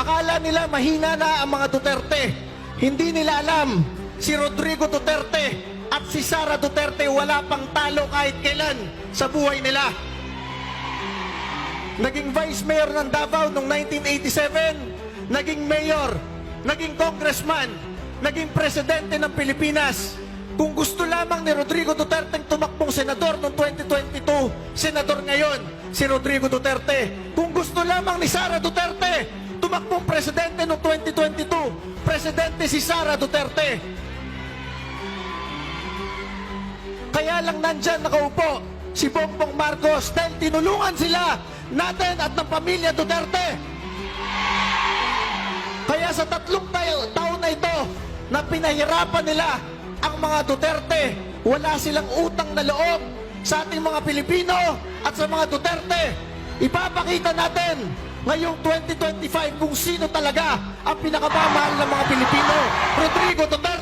Akala nila mahina na ang mga Duterte. Hindi nila alam, si Rodrigo Duterte at si Sara Duterte wala pang talo kahit kailan sa buhay nila. Naging vice mayor ng Davao noong 1987, naging mayor, naging congressman, naging presidente ng Pilipinas. Kung gusto lamang ni Rodrigo Duterte tumakbong senador noong 2022, senador ngayon si Rodrigo Duterte. Kung gusto lamang ni Sara Duterte tumakbong presidente noong 2022, presidente si Sara Duterte. Kaya lang nandyan nakaupo si Bongbong Marcos dahil tinulungan sila natin at ng pamilya Duterte. Kaya sa 3 taon na ito na pinahirapan nila ang mga Duterte, wala silang utang na loob sa ating mga Pilipino at sa mga Duterte. Ipapakita natin ngayong 2025 kung sino talaga ang pinakamamahal ng mga Pilipino. Rodrigo Duterte!